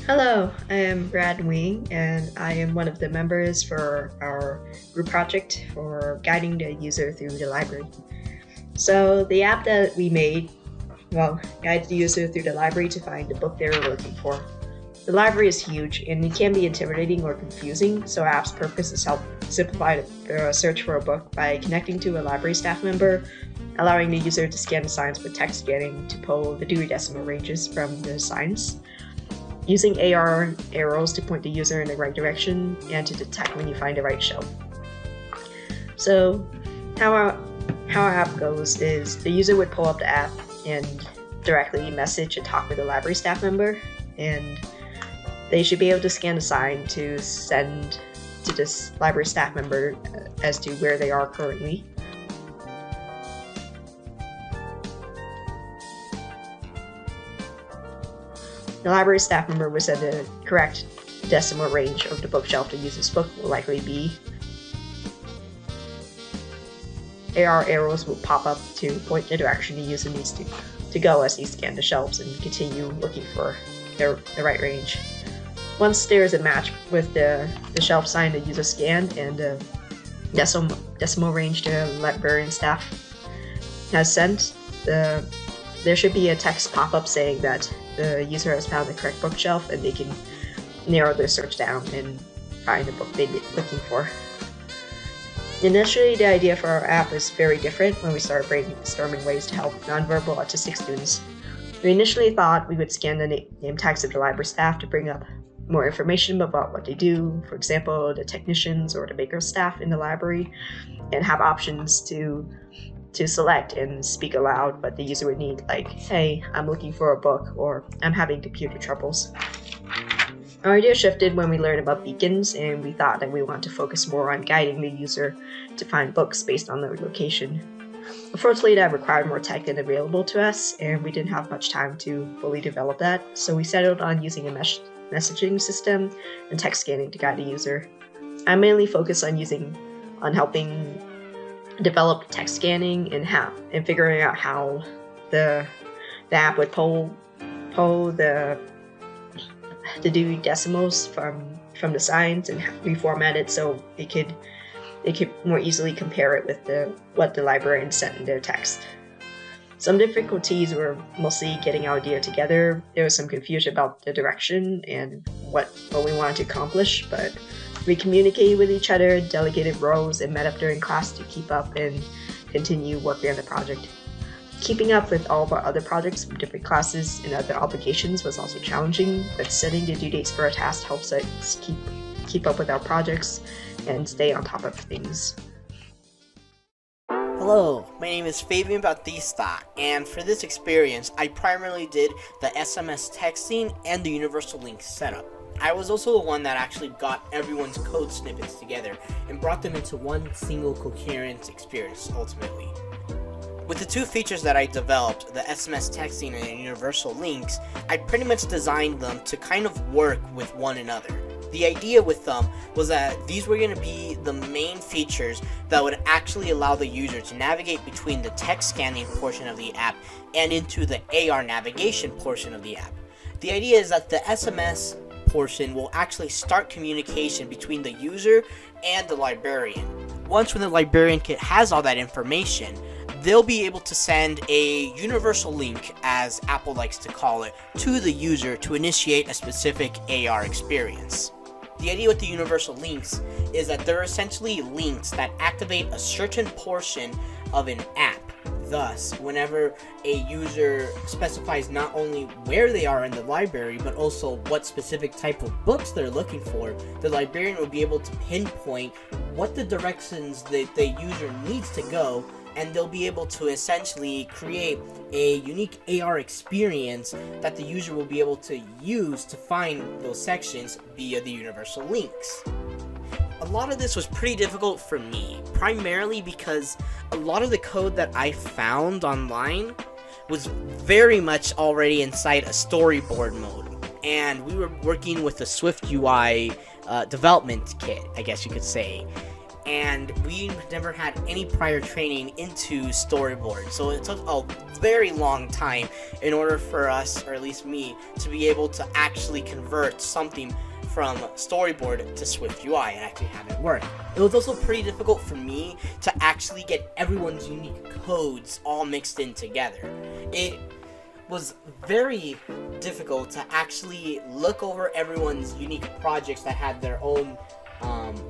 Hello, I am Brad Wing, and I am one of the members for our group project for guiding the user through the library. So the app that we made, guides the user through the library to find the book they're looking for. The library is huge, and it can be intimidating or confusing, so our app's purpose is help simplify the search for a book by connecting to a library staff member, allowing the user to scan the signs with text scanning to pull the Dewey Decimal ranges from the signs, using AR arrows to point the user in the right direction and to detect when you find the right shelf. So how our app goes is the user would pull up the app and directly message and talk with the library staff member, and they should be able to scan the sign to send to this library staff member as to where they are currently. The library staff member will set the correct decimal range of the bookshelf the user's book will likely be. AR arrows will pop up to point the direction the user needs to go as they scan the shelves and continue looking for the right range. Once there is a match with the shelf sign the user scanned and the decimal range the librarian staff has sent, there should be a text pop-up saying that the user has found the correct bookshelf and they can narrow their search down and find the book they're looking for. Initially, the idea for our app was very different when we started brainstorming ways to help nonverbal autistic students. We initially thought we would scan the name tags of the library staff to bring up more information about what they do, for example, the technicians or the maker staff in the library, and have options to select and speak aloud what the user would need, like, hey, I'm looking for a book, or I'm having computer troubles. Our idea shifted when we learned about beacons, and we thought that we want to focus more on guiding the user to find books based on their location. Unfortunately, that required more tech than available to us, and we didn't have much time to fully develop that, so we settled on using a messaging system and text scanning to guide the user. I mainly focus on helping develop text scanning and figuring out how the app would pull the Dewey Decimals from the signs and reformat it so it could more easily compare it with what the librarian sent in their text. Some difficulties were mostly getting our idea together. There was some confusion about the direction and what we wanted to accomplish, but we communicated with each other, delegated roles, and met up during class to keep up and continue working on the project. Keeping up with all of our other projects from different classes and other obligations was also challenging, but setting the due dates for a task helps us keep up with our projects and stay on top of things. Hello, my name is Fabian Bautista, and for this experience, I primarily did the SMS texting and the universal link setup. I was also the one that actually got everyone's code snippets together and brought them into one single coherent experience, ultimately. With the two features that I developed, the SMS texting and universal links, I pretty much designed them to kind of work with one another. The idea with them was that these were going to be the main features that would actually allow the user to navigate between the text scanning portion of the app and into the AR navigation portion of the app. The idea is that the SMS portion will actually start communication between the user and the librarian. Once when the librarian has all that information, they'll be able to send a universal link, as Apple likes to call it, to the user to initiate a specific AR experience. The idea with the universal links is that they're essentially links that activate a certain portion of an app. Thus, whenever a user specifies not only where they are in the library, but also what specific type of books they're looking for, the librarian will be able to pinpoint what the directions that the user needs to go, and they'll be able to essentially create a unique AR experience that the user will be able to use to find those sections via the universal links. A lot of this was pretty difficult for me, primarily because a lot of the code that I found online was very much already inside a storyboard mode, and we were working with a Swift UI development kit, I guess you could say. and we never had any prior training into storyboard, so it took a very long time in order for us, or at least me, to be able to actually convert something from storyboard to Swift UI and actually have it work. It was also pretty difficult for me to actually get everyone's unique codes all mixed in together. It was very difficult to actually look over everyone's unique projects that had their own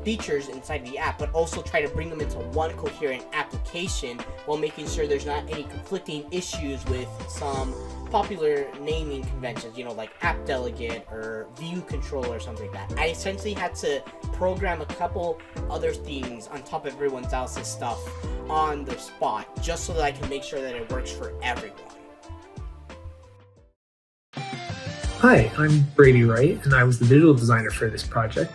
features inside the app, but also try to bring them into one coherent application while making sure there's not any conflicting issues with some popular naming conventions, like app delegate or view control or something like that. I essentially had to program a couple other things on top of everyone else's stuff on the spot, just so that I can make sure that it works for everyone. Hi, I'm Brady Wright, and I was the visual designer for this project.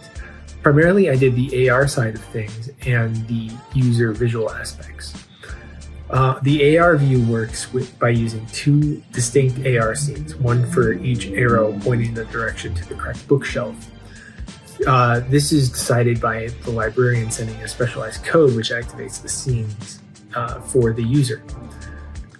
Primarily, I did the AR side of things and the user visual aspects. The AR view works by using two distinct AR scenes, one for each arrow pointing the direction to the correct bookshelf. This is decided by the librarian sending a specialized code which activates the scenes for the user.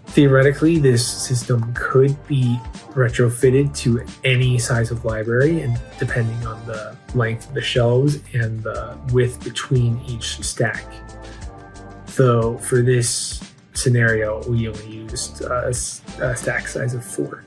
Theoretically, this system could be retrofitted to any size of library, and depending on the length of the shelves and the width between each stack. So for this scenario, we only used a stack size of 4.